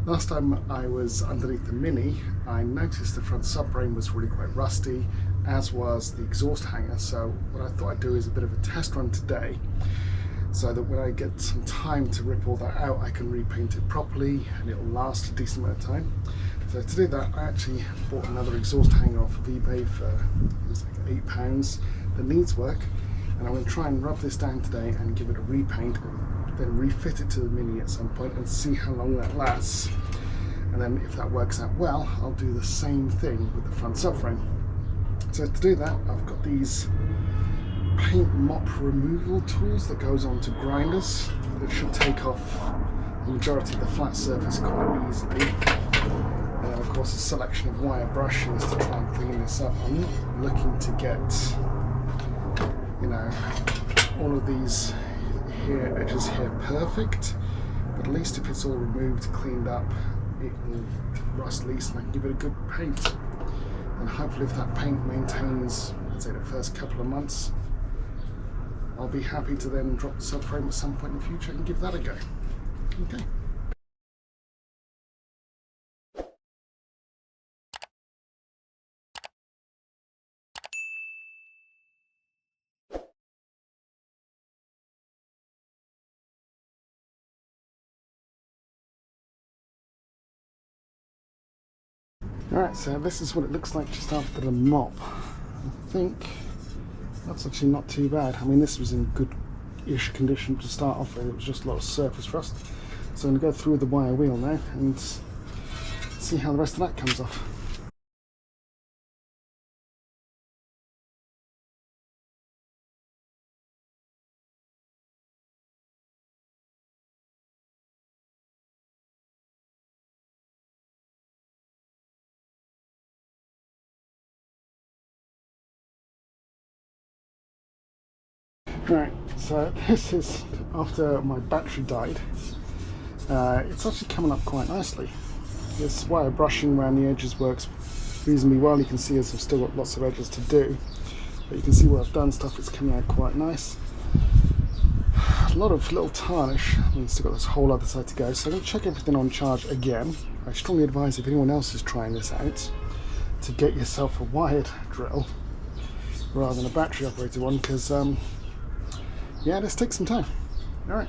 Last time I was underneath the Mini, I noticed the front subframe was really quite rusty, as was the exhaust hanger. So what I thought I'd do is a bit of a test run today, so that when I get some time to rip all that out, I can repaint it properly and it'll last a decent amount of time. So to do that, I actually bought another exhaust hanger off of eBay for, it was like £8, that needs work. And I'm going to try and rub this down today and give it a repaint, and then refit it to the Mini at some point and see how long that lasts. And then if that works out well, I'll do the same thing with the front subframe. So to do that, I've got these paint mop removal tools that goes onto grinders that should take off the majority of the flat surface quite easily. And then of course a selection of wire brushes to try and clean this up. I'm not looking to get, you know, all of these here edges here perfect, but at least if it's all removed, cleaned up, it will rust least and I can give it a good paint. And hopefully if that paint maintains, let's say, the first couple of months, I'll be happy to then drop the subframe at some point in the future and give that a go. Okay. Alright, so this is what it looks like just after the mop. I think that's actually not too bad. I mean, this was in good-ish condition to start off with. It was just a lot of surface rust. So I'm going to go through the wire wheel now and see how the rest of that comes off. Right, so this is after my battery died. It's actually coming up quite nicely. This wire brushing around the edges works reasonably well. You can see as I've still got lots of edges to do, but you can see where I've done stuff. It's coming out quite nice. A lot of little tarnish. I mean, still got this whole other side to go, so I'm going to check everything on charge again. I strongly advise, if anyone else is trying this out, to get yourself a wired drill rather than a battery operated one, because yeah, this takes some time. Alright,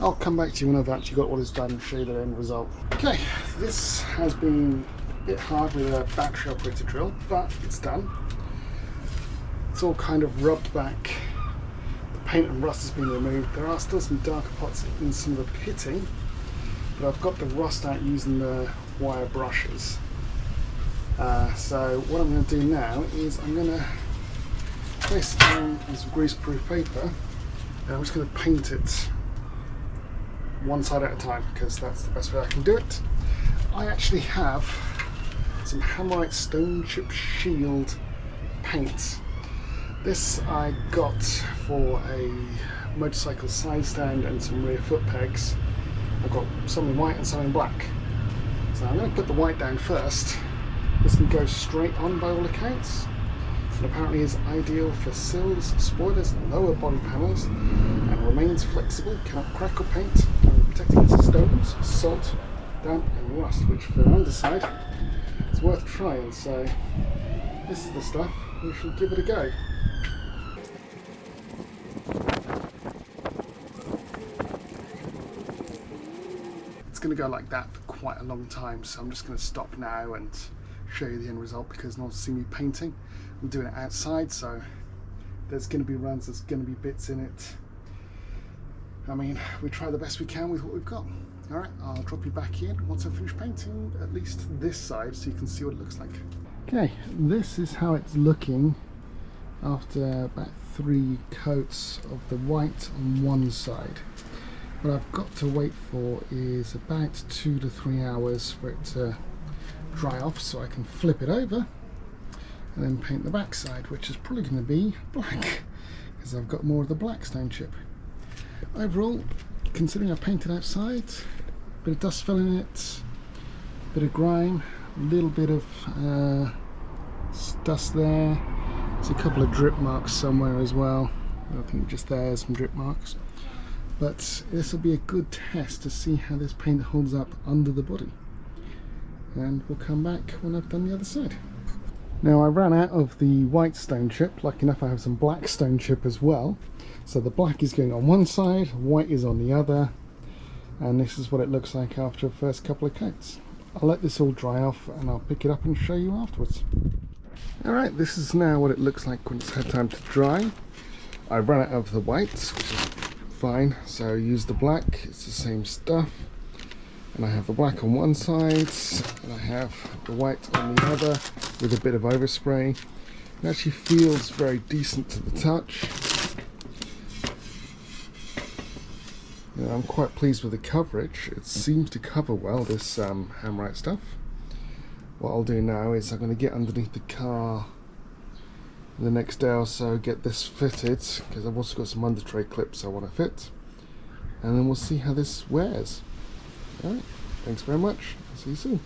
I'll come back to you when I've actually got all this done and show you the end result. Okay, this has been a bit hard with a battery operated drill, but it's done. It's all kind of rubbed back. The paint and rust has been removed. There are still some darker spots in some of the pitting, but I've got the rust out using the wire brushes. So what I'm going to do now is I'm going to place it on some greaseproof paper. I'm just going to paint it one side at a time because that's the best way I can do it. I actually have some Hammerite Stone Chip Shield paint. This I got for a motorcycle side stand and some rear foot pegs. I've got some in white and some in black. So I'm going to put the white down first. This can go straight on by all accounts. And apparently is ideal for sills, spoilers, and lower body panels, and remains flexible, cannot crack or paint, and protecting against stones, salt, damp and rust, which for the underside is worth trying. So this is the stuff. We shall give it a go. It's going to go like that for quite a long time, so I'm just going to stop now and show you the end result, because no one's seen me painting. I'm doing it outside, so there's going to be runs, there's going to be bits in it. I mean, we try the best we can with what we've got. Alright, I'll drop you back in once I finish painting at least this side so you can see what it looks like. Okay, this is how it's looking after about 3 coats of the white on one side. What I've got to wait for is about 2 to 3 hours for it to dry off so I can flip it over and then paint the back side, which is probably going to be black because I've got more of the black stone chip. Overall, considering I painted outside, a bit of dust fell in it, a bit of grime, a little bit of dust there. There's a couple of drip marks somewhere as well. I think just there's some drip marks. but this will be a good test to see how this paint holds up under the body, and we'll come back when I've done the other side. Now I ran out of the white stone chip. Lucky enough I have some black stone chip as well, so the black is going on one side, white is on the other, and this is what it looks like after the first couple of coats. I'll let this all dry off and I'll pick it up and show you afterwards. Alright, this is now what it looks like when it's had time to dry. I ran out of the whites, which is fine, so I used the black. It's the same stuff, and I have the black on one side and I have the white on the other with a bit of overspray. It actually feels very decent to the touch. You know, I'm quite pleased with the coverage. It seems to cover well, this Hammerite stuff. What I'll do now is I'm going to get underneath the car the next day or so, get this fitted, because I've also got some Undertray clips I want to fit, and then we'll see how this wears. Alright, thanks very much. I'll see you soon.